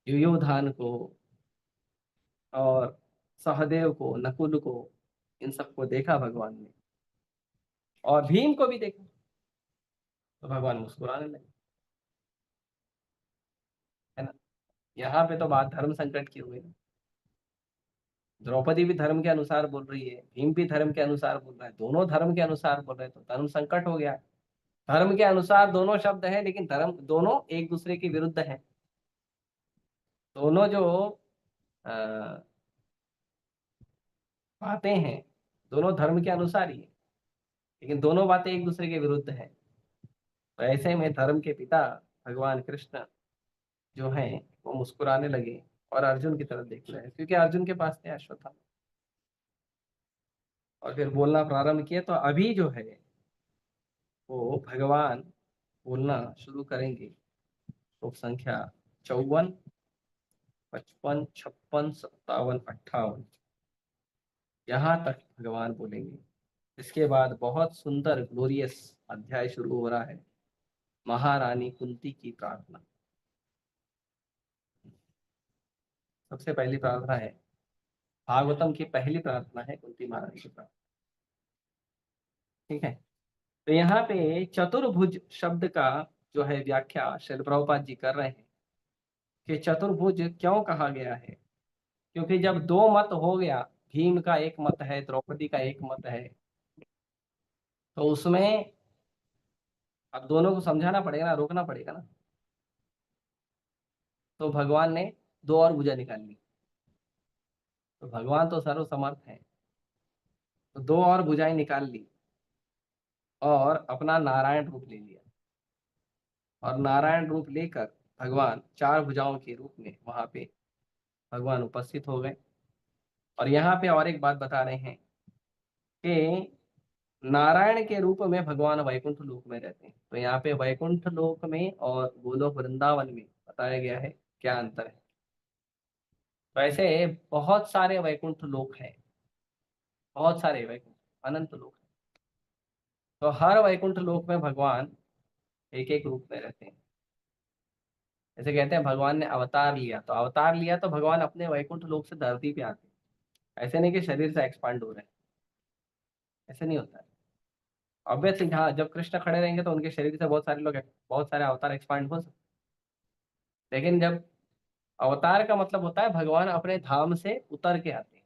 Speaker 1: युयोधान को, और सहदेव को, नकुल को, इन सबको देखा भगवान ने, और भीम को भी देखा, तो भगवान मुस्कुराने लगे। है ना। यहाँ पे तो बात धर्म संकट की हुई ना। द्रौपदी भी धर्म के अनुसार बोल रही है, भीम भी धर्म के अनुसार बोल रहा है, दोनों धर्म के अनुसार बोल रहे हैं, तो धर्म संकट हो गया। धर्म के अनुसार दोनों शब्द है, लेकिन धर्म दोनों एक दूसरे के विरुद्ध है। दोनों जो अ, बातें हैं, दोनों धर्म के अनुसार ही है, लेकिन दोनों बातें एक दूसरे के विरुद्ध है। तो ऐसे में धर्म के पिता भगवान कृष्ण जो हैं वो मुस्कुराने लगे और अर्जुन की तरफ देख रहे हैं, क्योंकि अर्जुन के पास थे अश्वत्थामा। और फिर बोलना प्रारंभ किए, तो अभी जो है वो भगवान बोलना शुरू करेंगे। श्लोक संख्या 54, 55, 56, 57, 58, यहाँ तक भगवान बोलेंगे। इसके बाद बहुत सुंदर ग्लोरियस अध्याय शुरू हो रहा है, महारानी कुंती की प्रार्थना। सबसे पहली प्रार्थना है, भागवतम की पहली प्रार्थना है कुंती महारानी की प्रार्थना। ठीक है। तो यहाँ पे चतुर्भुज शब्द का जो है व्याख्या श्रील प्रभुपाद जी कर रहे हैं कि चतुर्भुज क्यों कहा गया है। क्योंकि जब दो मत हो गया, भीम का एक मत है, द्रौपदी का एक मत है, तो उसमें अब दोनों को समझाना पड़ेगा ना, रोकना पड़ेगा ना। तो भगवान ने दो और भुजा निकाल ली। तो भगवान तो सर्वसमर्थ है, तो दो और भुजाएं निकाल ली और अपना नारायण रूप ले लिया। और नारायण रूप लेकर भगवान चार भुजाओं के रूप में वहां पे भगवान उपस्थित हो गए। और यहाँ पे और एक बात बता रहे हैं कि नारायण के रूप में भगवान वैकुंठ लोक में रहते हैं। तो यहाँ पे वैकुंठ लोक में और गोलोक वृंदावन में बताया गया है क्या अंतर है। वैसे बहुत सारे वैकुंठ लोक हैं, बहुत सारे वैकुंठ, अनंत लोक हैं। तो हर वैकुंठ लोक में भगवान एक एक रूप में रहते हैं। जैसे कहते हैं भगवान ने अवतार लिया, तो अवतार लिया तो भगवान अपने वैकुंठ लोक से धरती पे आते हैं। ऐसे नहीं कि शरीर से एक्सपांड हो रहे हैं, ऐसे नहीं होता है। ऑब्वियसली हाँ, जब कृष्ण खड़े रहेंगे तो उनके शरीर से बहुत सारे लोग, बहुत सारे अवतार एक्सपांड हो सकते हैं। लेकिन जब अवतार का मतलब होता है भगवान अपने धाम से उतर के आते हैं,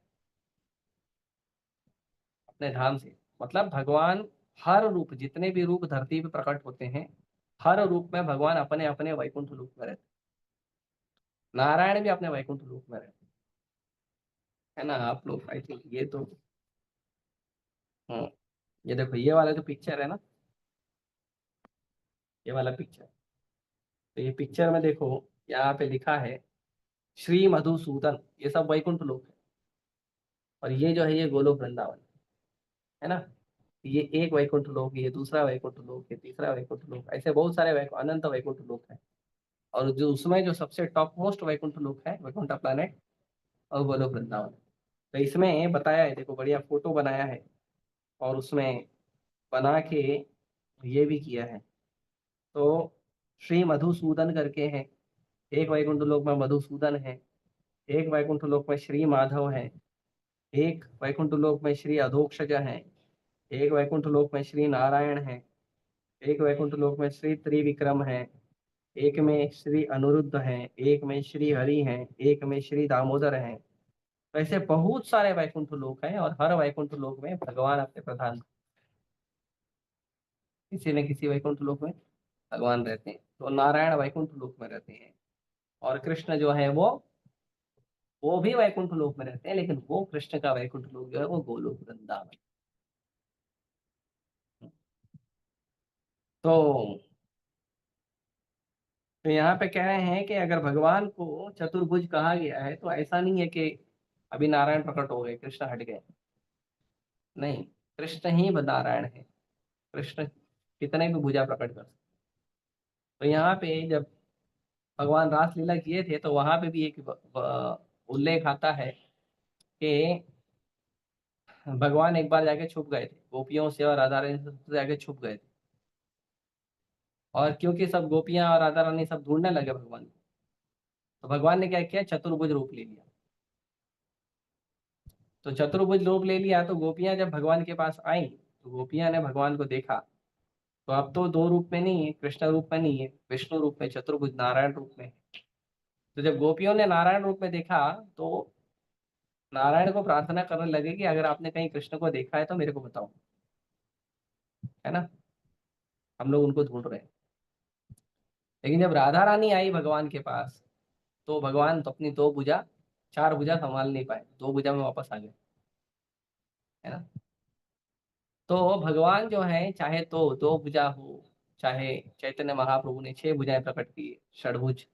Speaker 1: अपने धाम से। मतलब भगवान हर रूप, जितने भी रूप धरती पे प्रकट होते हैं, हर रूप में भगवान अपने अपने वैकुंठ रूप में रहते हैं। नारायण भी अपने वैकुंठ रूप में रहते हैं। है ना। आप लोग आई थिंक ये तो, हम्म, ये देखो ये वाला जो पिक्चर है ना, ये वाला पिक्चर, तो ये पिक्चर में देखो यहाँ पे लिखा है श्री मधुसूदन, ये सब वैकुंठ लोक है। और ये जो है ये गोलोक वृंदावन है ना। ये एक वैकुंठ लोक, ये दूसरा वैकुंठ लोक, ये तीसरा वैकुंठ लोक, ऐसे बहुत सारे अनंत वैकुंठ लोक है। और जो उसमें जो सबसे टॉप मोस्ट वैकुंठ लोक है, वैकुंठ प्लैनेट, और गोलोक वृंदावन। तो इसमें बताया है, देखो बढ़िया फोटो बनाया है, और उसमें बना के ये भी किया है। तो श्री मधुसूदन करके है, एक वैकुंठ लोक में मधुसूदन है, एक वैकुंठ लोक में श्री माधव है, एक वैकुंठ लोक में श्री अधोक्षज है, एक वैकुंठ लोक में श्री नारायण है, एक वैकुंठ लोक में श्री त्रिविक्रम है, एक में श्री अनिरुद्ध है, एक में श्री हरि है, एक में श्री दामोदर है। वैसे बहुत सारे वैकुंठ लोक हैं, और हर वैकुंठ लोक में भगवान अपने प्रधान, किसी न किसी वैकुंठ लोक में भगवान रहते हैं। तो नारायण वैकुंठ लोक में रहते हैं, और कृष्ण जो है वो वो भी वैकुंठ लोक में रहते हैं, लेकिन वो कृष्ण का वैकुंठ लोक जो है वो गोलोक वृंदावन। तो तो यहाँ पे कह रहे हैं कि अगर भगवान को चतुर्भुज कहा गया है तो ऐसा नहीं है कि अभी नारायण प्रकट हो गए कृष्ण हट गए, नहीं, कृष्ण ही नारायण है। कृष्ण कितने भी भुजा प्रकट कर सकते। तो यहाँ पे जब भगवान रासलीला किए थे तो वहां पे भी एक उल्लेख आता है कि भगवान एक बार जाके छुप गए थे गोपियों से, और राधा रानी से जाके छुप गए थे। और क्योंकि सब गोपियां और राधा रानी सब ढूंढने लगे भगवान को, तो भगवान ने क्या किया, चतुर्भुज रूप ले लिया। तो चतुर्भुज रूप ले लिया तो गोपियां जब भगवान के पास आई तो गोपियां ने भगवान को देखा, तो अब तो दो रूप में नहीं है, कृष्ण रूप में नहीं है, विष्णु रूप में, चतुर्भुज नारायण रूप में है। तो जब गोपियों ने नारायण रूप में देखा तो नारायण को प्रार्थना करने लगे कि अगर आपने कहीं कृष्ण को देखा है तो मेरे को बताओ, है ना, हम लोग उनको ढूंढ रहे हैं। लेकिन जब राधा रानी आई भगवान के पास तो भगवान तो अपनी दो भुजा, चार भुजा संभाल नहीं पाए, दो भुजा में वापस आ गए, है ना। तो भगवान जो है चाहे तो दो भुजा हो, चाहे चैतन्य महाप्रभु ने छह भुजाएं प्रकट की, षडभुज,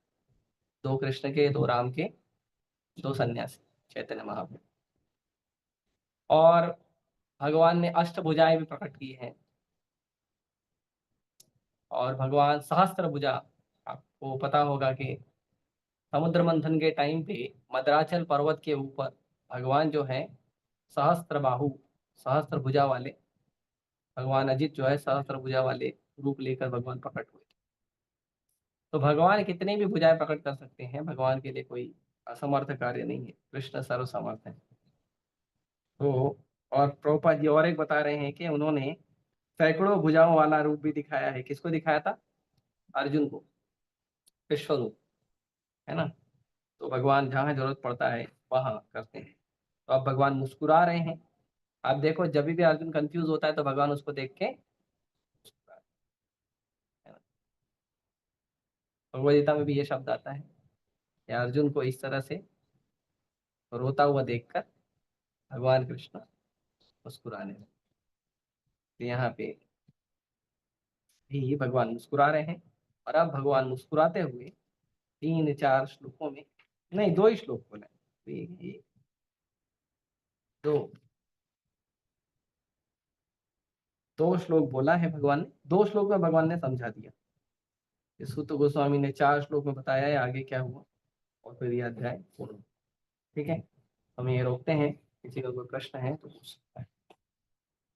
Speaker 1: दो कृष्ण के, दो राम के, दो सन्यासी चैतन्य महाप्रभु, और भगवान ने अष्ट भुजाएं भी प्रकट की हैं, और भगवान सहस्त्र भुजा, आपको पता होगा कि समुद्र मंथन के टाइम पे मद्राचल पर्वत के ऊपर भगवान जो है सहस्त्र बाहु, सहस्त्र भुजा वाले भगवान अजित जो है सहस्त्र भुजा वाले रूप लेकर भगवान प्रकट हुए। तो भगवान कितनी भी भुजाएं प्रकट कर सकते हैं, भगवान के लिए कोई असमर्थ कार्य नहीं है, कृष्ण सर्वसमर्थ है। तो और प्रभुपाद जी और एक बता रहे हैं कि उन्होंने सैकड़ों भुजाओं वाला रूप भी दिखाया है। किसको दिखाया था? अर्जुन को, विश्व रूप, है ना। तो भगवान जहाँ जरूरत पड़ता है वहां करते हैं। तो अब भगवान मुस्कुरा रहे हैं। आप देखो जब भी अर्जुन कंफ्यूज होता है तो भगवान उसको देख के मुस्कुरा रहे हैं, है ना। भगवद गीता में भी ये शब्द आता है कि अर्जुन को इस तरह से रोता हुआ देखकर भगवान कृष्ण मुस्कुराने लगे। तो यहाँ पे भी भगवान मुस्कुरा रहे हैं। और अब भगवान मुस्कुराते हुए तीन चार श्लोकों में, नहीं दो ही श्लोक बोले, एक, दो, दो श्लोक बोला है भगवान ने, दो श्लोक में भगवान ने समझा दिया। ये सूत गोस्वामी ने चार श्लोक में बताया है आगे क्या हुआ, और फिर ये अध्याय पूर्ण। ठीक है, हम ये रोकते हैं, किसी का कोई प्रश्न है तो पूछ सकता है।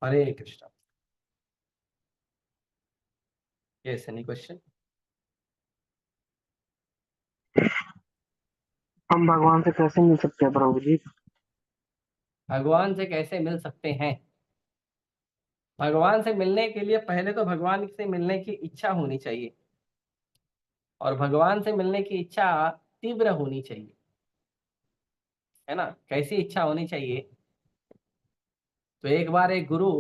Speaker 1: Hare Krishna. Yes, any question?
Speaker 5: हम भगवान से कैसे मिल सकते हैं प्रभु जी?
Speaker 1: भगवान से कैसे मिल सकते हैं? भगवान से मिलने के लिए पहले तो भगवान से मिलने की इच्छा होनी चाहिए, और भगवान से मिलने की इच्छा तीव्र होनी चाहिए, है ना। कैसी इच्छा होनी चाहिए? तो एक बार एक गुरु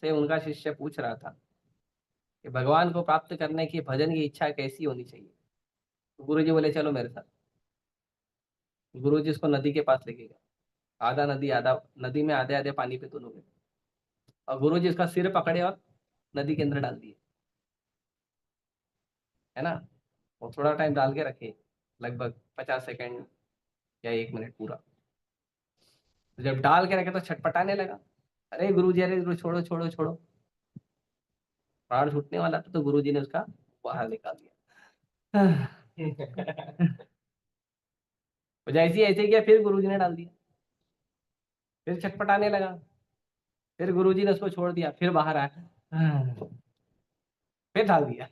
Speaker 1: से उनका शिष्य पूछ रहा था कि भगवान को प्राप्त करने की भजन की इच्छा कैसी होनी चाहिए। तो गुरु जी बोले चलो मेरे साथ। गुरु जी उसको नदी के पास लेके गए, आधा नदी, आधा नदी में, आधे आधे पानी पे दोनों गए, और गुरु जी उसका सिर पकड़े और नदी के अंदर डाल दिए, है ना। वो थोड़ा टाइम डाल के रखे, लगभग 50 सेकेंड या 1 मिनट पूरा। तो जब डाल के रखे तो छटपटाने लगा, अरे गुरु जी, अरे गुरु, छोड़ो छोड़ो छोड़ो। प्राण छूटने वाला था तो गुरु जी ने उसका बाहर निकाल दिया। तो जैसे ही ऐसे किया फिर गुरु जी ने डाल दिया, फिर छटपटाने लगा, फिर गुरु जी ने उसको छोड़ दिया, फिर बाहर आया, फिर डाल दिया,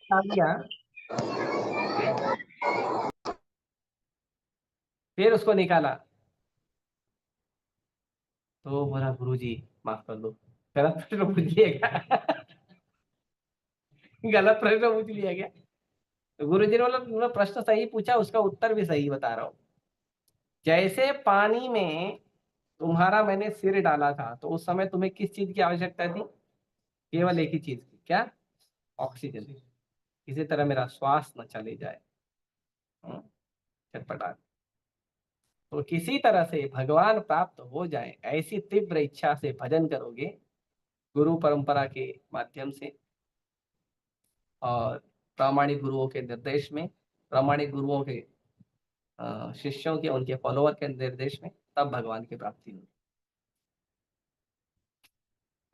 Speaker 1: डाल दिया, फिर उसको निकाला। तो बोला गुरु जी माफ कर दो, गलत प्रश्न पूछ लिया क्या? गलत प्रश्न पूछ लिया क्या? तो गुरु जी ने बोला तुमने प्रश्न सही पूछा, उसका उत्तर भी सही बता रहा हूँ। जैसे पानी में तुम्हारा मैंने सिर डाला था तो उस समय तुम्हें किस चीज की आवश्यकता थी? केवल एक ही चीज की, क्या? ऑक्सीजन। किसी तरह मेरा श्वास न चले जाए। चटपटा। तो किसी तरह से भगवान प्राप्त हो जाए ऐसी तीव्र इच्छा से भजन करोगे गुरु परंपरा के माध्यम से और प्रामाणिक गुरुओं के निर्देश में, प्रामाणिक गुरुओं के शिष्यों के, उनके फॉलोअर के निर्देश में, तब भगवान की प्राप्ति होगी।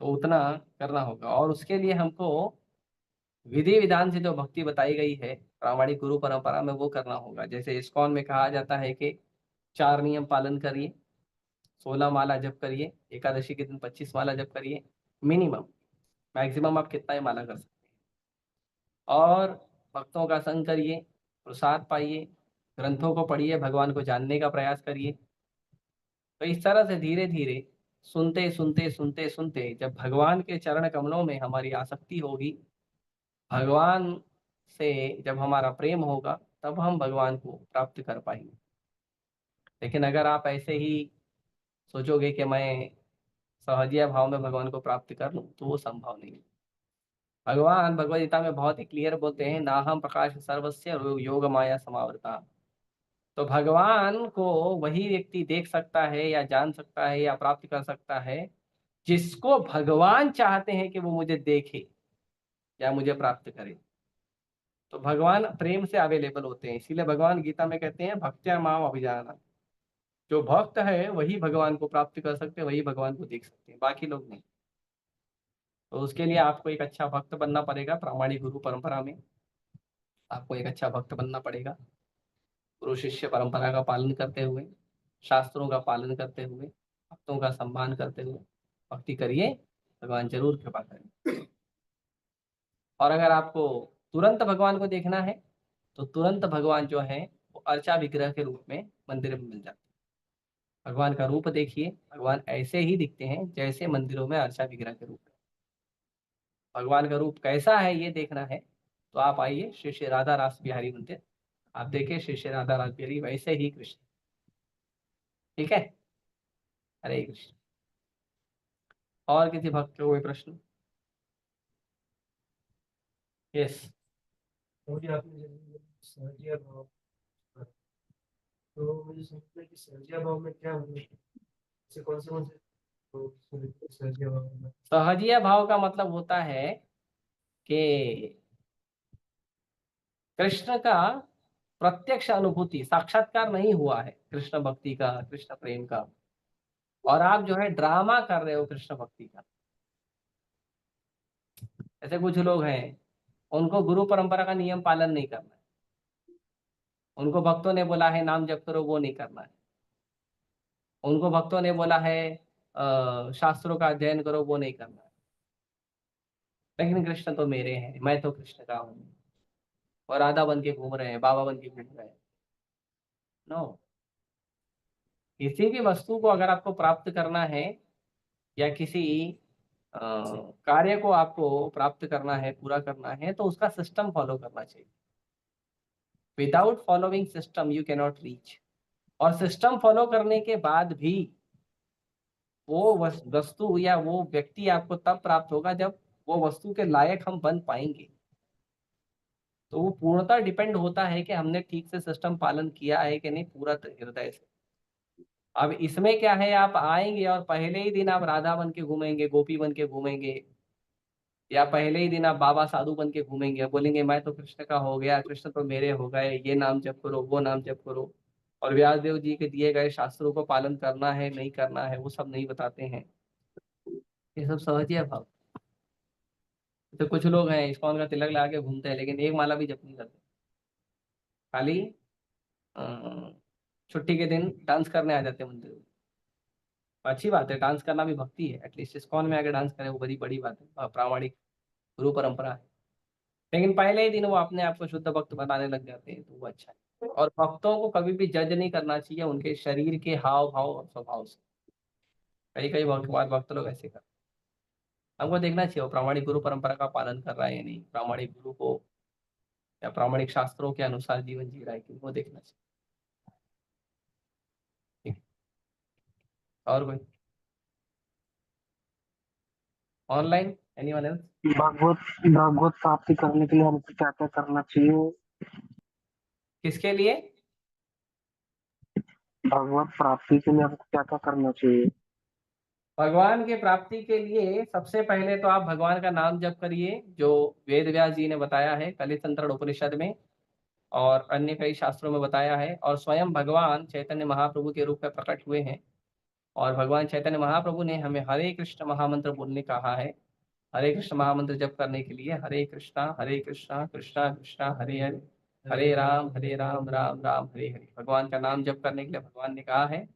Speaker 1: तो उतना करना होगा और उसके लिए हमको विधि विधान से जो भक्ति बताई गई है प्रामाणिक गुरु परंपरा में वो करना होगा। जैसे इस्कॉन में कहा जाता है कि 4 नियम पालन करिए, 16 माला जप करिए, एकादशी के दिन 25 माला जप करिए मिनिमम। मैक्सिमम आप कितना ही माला कर सकते हैं। और भक्तों का संग करिए, प्रसाद पाइए, ग्रंथों को पढ़िए, भगवान को जानने का प्रयास करिए। तो इस तरह से धीरे धीरे सुनते सुनते सुनते सुनते जब भगवान के चरण कमलों में हमारी आसक्ति होगी, भगवान से जब हमारा प्रेम होगा, तब हम भगवान को प्राप्त कर पाएंगे। लेकिन अगर आप ऐसे ही सोचोगे कि मैं सहजिया भाव में भगवान को प्राप्त कर लूं, तो वो संभव नहीं है। भगवान भगवद गीता में बहुत ही क्लियर बोलते हैं, नाहम प्रकाश सर्वस्य योग माया समावृता। तो भगवान को वही व्यक्ति देख सकता है या जान सकता है या प्राप्त कर सकता है जिसको भगवान चाहते हैं कि वो मुझे देखे या मुझे प्राप्त करे। तो भगवान प्रेम से अवेलेबल होते हैं, इसीलिए भगवान गीता में कहते हैं भक्त्या माम अभिजाना। जो भक्त है वही भगवान को प्राप्त कर सकते हैं, वही भगवान को देख सकते हैं, बाकी लोग नहीं। तो उसके लिए आपको एक अच्छा भक्त बनना पड़ेगा। प्रामाणिक गुरु परंपरा में आपको एक अच्छा भक्त बनना पड़ेगा। गुरु शिष्य परंपरा का पालन करते हुए, शास्त्रों का पालन करते हुए, भक्तों का सम्मान करते हुए भक्ति करिए, भगवान जरूर कृपा करें। और अगर आपको तुरंत भगवान को देखना है तो तुरंत भगवान जो है वो अर्चा विग्रह के रूप में मंदिर में मिल जाते हैं। भगवान का रूप देखिए, भगवान ऐसे ही दिखते हैं जैसे मंदिरों में अर्चा विग्रह के रूप में। भगवान का रूप कैसा है ये देखना है तो आप आइए श्री श्री राधा रास बिहारी मंदिर, आप देखिए श्री श्री राधा रास बिहारी वैसे ही कृष्ण। ठीक है, हरे कृष्ण। और किसी भक्त को कोई प्रश्न? यस।
Speaker 4: मुझे आपने जब सहजिया भाव, तो मुझे समझना कि सहजिया भाव में क्या होता है, से कौन से तो सहजिया भाव में।
Speaker 1: सहजिया भाव का मतलब होता है कि कृष्ण का प्रत्यक्ष अनुभूति, साक्षात्कार नहीं हुआ है कृष्ण भक्ति का, कृष्ण प्रेम का, और आप जो है ड्रामा कर रहे हो कृष्ण भक्ति का। ऐसे कुछ लोग हैं, उनको गुरु परंपरा का नियम पालन नहीं करना है, उनको भक्तों ने बोला है नाम जप करो, वो नहीं करना है। उनको भक्तों ने बोला है शास्त्रों का अध्ययन करो, वो नहीं करना है। लेकिन कृष्ण तो मेरे हैं, मैं तो कृष्ण का हूँ, और राधा बन के घूम रहे हैं, बाबा बन के घूम रहे हैं। नो, किसी भी वस्तु को अगर आपको प्राप्त करना है या किसी कार्य को आपको प्राप्त करना है, पूरा करना है, तो उसका सिस्टम फॉलो करना चाहिए। Without following system you can not reach. और सिस्टम फॉलो करने के बाद भी वो वस्तु या वो व्यक्ति आपको तब प्राप्त होगा जब वो वस्तु के लायक हम बन पाएंगे। तो वो पूर्णतः डिपेंड होता है कि हमने ठीक से सिस्टम पालन किया है कि नहीं, पूरा हृदय से। अब इसमें क्या है, आप आएंगे और पहले ही दिन आप राधा बन के घूमेंगे, गोपी बन के घूमेंगे, या पहले ही दिन आप बाबा साधु बन के घूमेंगे, बोलेंगे मैं तो कृष्ण का हो गया, कृष्ण तो मेरे हो गए, ये नाम जप करो, वो नाम जप करो। और व्यासदेव जी के दिए गए शास्त्रों को पालन करना है नहीं करना है वो सब नहीं बताते हैं। ये सब सहजिया भाव। तो कुछ लोग हैं इस्कॉन का तिलक लगा के घूमते हैं लेकिन एक माला भी जप नहीं करते, खाली अ, छुट्टी के दिन डांस करने आ जाते हैं मंदिर में। अच्छी बात है, डांस करना भी भक्ति है, एटलीस्ट इस्कॉन में आके डांस करें वो बड़ी बड़ी बात है, प्रामाणिक गुरु परंपरा है। लेकिन पहले ही दिन वो अपने आप को शुद्ध भक्त बनाने लग जाते हैं, तो वो अच्छा है। और भक्तों को कभी भी जज नहीं करना चाहिए उनके शरीर के हाव भाव और स्वभाव से। कई कई भक्त लोग ऐसे कर, हमको देखना चाहिए वो प्रामाणिक गुरु परंपरा का पालन कर रहा है या नहीं, प्रामाणिक गुरु को या प्रामाणिक शास्त्रों के अनुसार जीवन जी रहा है कि वो देखना चाहिए। ठीक है? और कोई ऑनलाइन एनीवन एल्स?
Speaker 5: भागवत भागवत प्राप्ति करने के लिए हमको क्या क्या करना चाहिए?
Speaker 1: किसके लिए?
Speaker 5: भागवत प्राप्ति के लिए हमको क्या क्या करना चाहिए?
Speaker 1: भगवान की प्राप्ति के लिए सबसे पहले तो आप भगवान का नाम जप करिए, जो वेद व्यास जी ने बताया है कलितंत्र उपनिषद में और अन्य कई शास्त्रों में बताया है। और स्वयं भगवान चैतन्य महाप्रभु के रूप में प्रकट हुए हैं और भगवान चैतन्य महाप्रभु ने हमें हरे कृष्ण महामंत्र बोलने कहा है। हरे कृष्ण महामंत्र जप करने के लिए हरे कृष्णा कृष्णा कृष्णा हरे हरे, हरे राम राम राम हरे हरे, भगवान का नाम जप करने के लिए भगवान ने कहा है।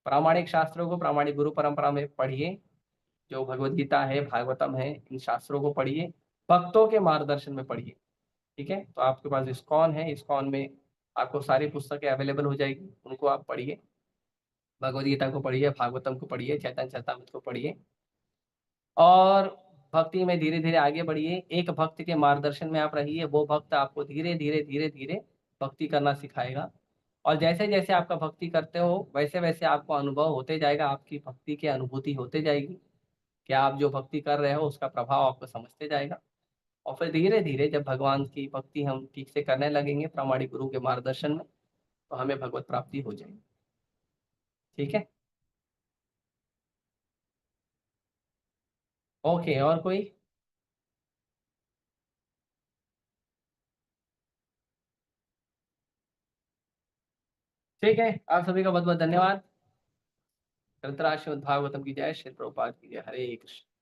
Speaker 1: प्रामाणिक शास्त्रों को प्रामाणिक गुरु परंपरा में पढ़िए, जो भगवत गीता है, भागवतम है, इन शास्त्रों को पढ़िए, भक्तों के मार्गदर्शन में पढ़िए। ठीक है, तो आपके पास इस्कॉन है, इस्कॉन में आपको सारी पुस्तकें अवेलेबल हो जाएगी, उनको आप पढ़िए, भगवत गीता को पढ़िए, भागवतम को पढ़िए, चैतन्य चरितामृत को पढ़िए और भक्ति में धीरे धीरे आगे बढ़िए। एक भक्त के मार्गदर्शन में आप रहिए, वो भक्त आपको धीरे धीरे धीरे धीरे भक्ति करना सिखाएगा और जैसे जैसे आपका भक्ति करते हो वैसे वैसे आपको अनुभव होते जाएगा, आपकी भक्ति की अनुभूति होते जाएगी कि आप जो भक्ति कर रहे हो उसका प्रभाव आपको समझते जाएगा। और फिर धीरे धीरे जब भगवान की भक्ति हम ठीक से करने लगेंगे प्रामाणिक गुरु के मार्गदर्शन में, तो हमें भगवत प्राप्ति हो जाएगी। ठीक है, ओके, और कोई? ठीक है, आप सभी का बहुत बहुत धन्यवाद। ग्रंथराज श्रीमद् भागवतम की जय, श्री प्रभुपाद की जय। हरे कृष्ण।